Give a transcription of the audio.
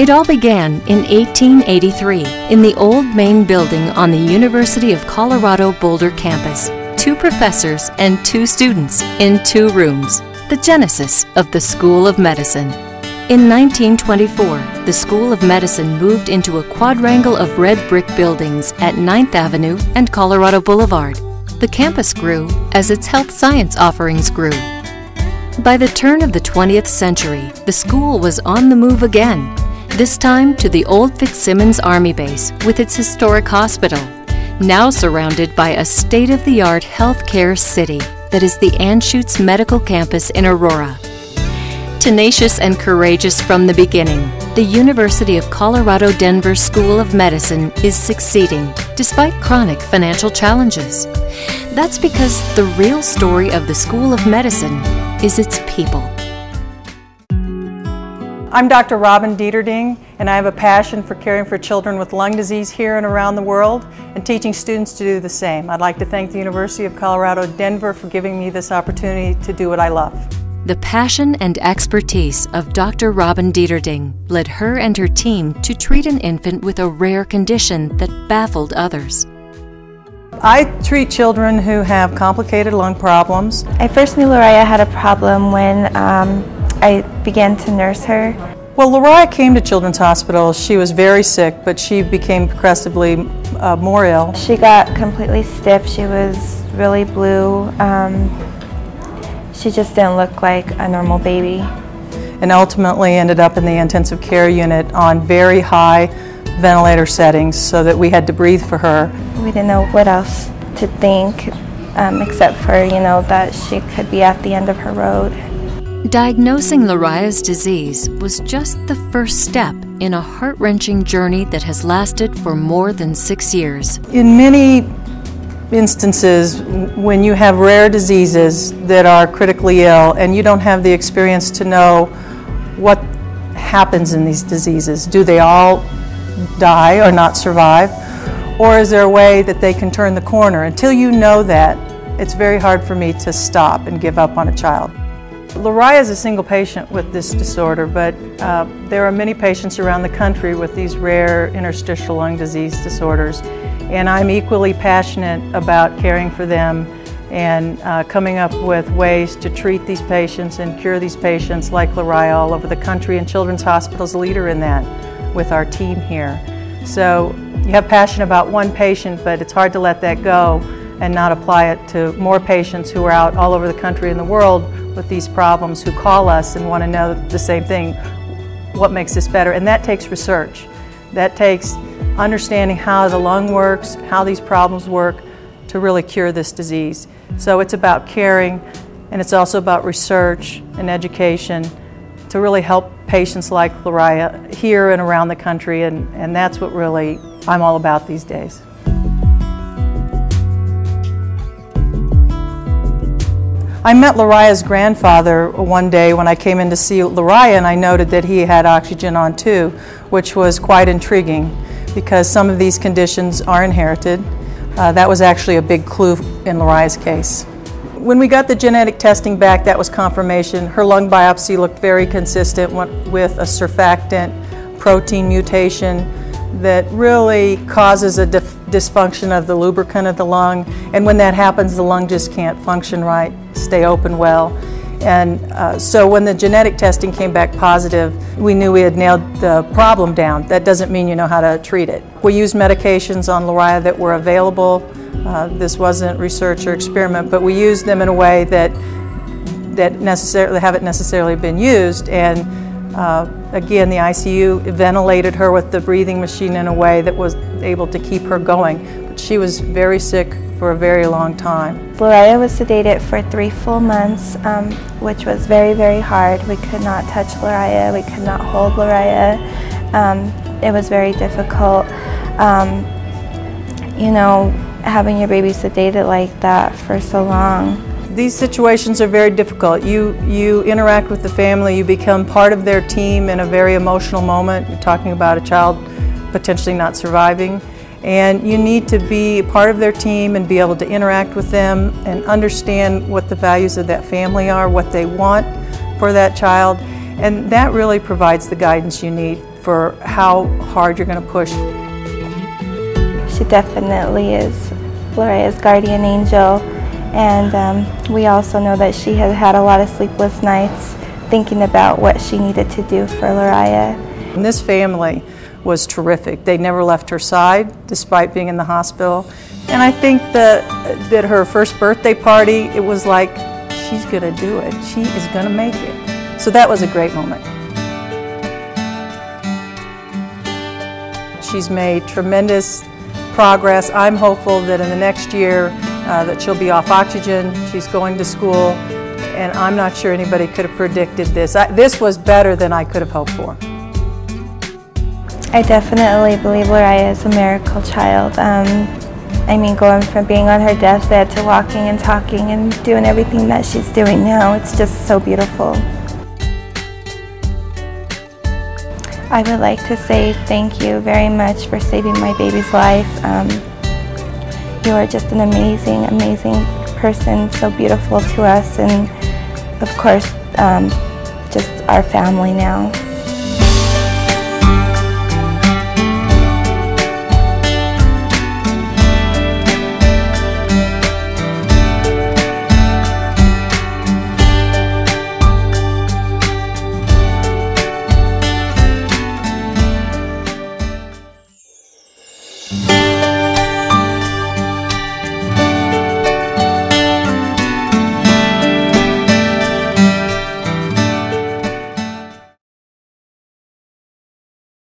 It all began in 1883 in the old main building on the University of Colorado Boulder campus. 2 professors and 2 students in 2 rooms. The genesis of the School of Medicine. In 1924, the School of Medicine moved into a quadrangle of red brick buildings at 9th Avenue and Colorado Boulevard. The campus grew as its health science offerings grew. By the turn of the 20th century, the school was on the move again, this time to the old Fitzsimmons Army Base with its historic hospital, now surrounded by a state-of-the-art healthcare city that is the Anschutz Medical Campus in Aurora. Tenacious and courageous from the beginning, the University of Colorado Denver School of Medicine is succeeding despite chronic financial challenges. That's because the real story of the School of Medicine is its people. I'm Dr. Robin Deterding, and I have a passion for caring for children with lung disease here and around the world and teaching students to do the same. I'd like to thank the University of Colorado Denver for giving me this opportunity to do what I love. The passion and expertise of Dr. Robin Deterding led her and her team to treat an infant with a rare condition that baffled others. I treat children who have complicated lung problems. I first knew Lariah had a problem when I began to nurse her. Well, Lariah came to Children's Hospital. She was very sick, but she became progressively more ill. She got completely stiff. She was really blue. She just didn't look like a normal baby. And ultimately ended up in the intensive care unit on very high ventilator settings so that we had to breathe for her. We didn't know what else to think except for, that she could be at the end of her road. Diagnosing Lariah's disease was just the first step in a heart-wrenching journey that has lasted for more than 6 years. In many instances, when you have rare diseases that are critically ill and you don't have the experience to know what happens in these diseases, do they all die or not survive? Or is there a way that they can turn the corner? Until you know that, it's very hard for me to stop and give up on a child. Lariah is a single patient with this disorder, but there are many patients around the country with these rare interstitial lung disease disorders, and I'm equally passionate about caring for them and coming up with ways to treat these patients and cure these patients like Lariah all over the country, and Children's Hospital is a leader in that with our team here. So you have passion about one patient, but it's hard to let that go and not apply it to more patients who are out all over the country and the world with these problems who call us and want to know the same thing, what makes this better? And that takes research. That takes understanding how the lung works, how these problems work to really cure this disease. So it's about caring, and it's also about research and education to really help patients like Lariah here and around the country, and that's what really I'm all about these days. I met Lariah's grandfather one day when I came in to see Lariah, and I noted that he had oxygen on too, which was quite intriguing because some of these conditions are inherited. That was actually a big clue in Lariah's case. When we got the genetic testing back, that was confirmation. Her lung biopsy looked very consistent with a surfactant protein mutation that really causes a dysfunction of the lubricant of the lung, and when that happens, the lung just can't function right, stay open well. And so when the genetic testing came back positive, we knew we had nailed the problem down. That doesn't mean you know how to treat it. We used medications on Lariah that were available. This wasn't research or experiment, but we used them in a way that haven't necessarily been used. And again, the ICU ventilated her with the breathing machine in a way that was able to keep her going. But she was very sick for a very long time. Lariah was sedated for 3 full months, which was very, very hard. We could not touch Lariah, we could not hold Lariah. It was very difficult. Having your baby sedated like that for so long. These situations are very difficult. You interact with the family, you become part of their team in a very emotional moment. You're talking about a child potentially not surviving, and you need to be part of their team and be able to interact with them and understand what the values of that family are, what they want for that child, and that really provides the guidance you need for how hard you're going to push. She definitely is Lariah's guardian angel, and we also know that she had had a lot of sleepless nights thinking about what she needed to do for Lariah. And this family was terrific. They never left her side despite being in the hospital. And I think that her first birthday party, it was like, she's going to do it. She is going to make it. So that was a great moment. She's made tremendous progress. I'm hopeful that in the next year that she'll be off oxygen. She's going to school, and I'm not sure anybody could have predicted this. This was better than I could have hoped for. I definitely believe Lariah is a miracle child. I mean, going from being on her deathbed to walking and talking and doing everything that she's doing now, it's just so beautiful. I would like to say thank you very much for saving my baby's life. You are just an amazing, amazing person, so beautiful to us, and of course, just our family now.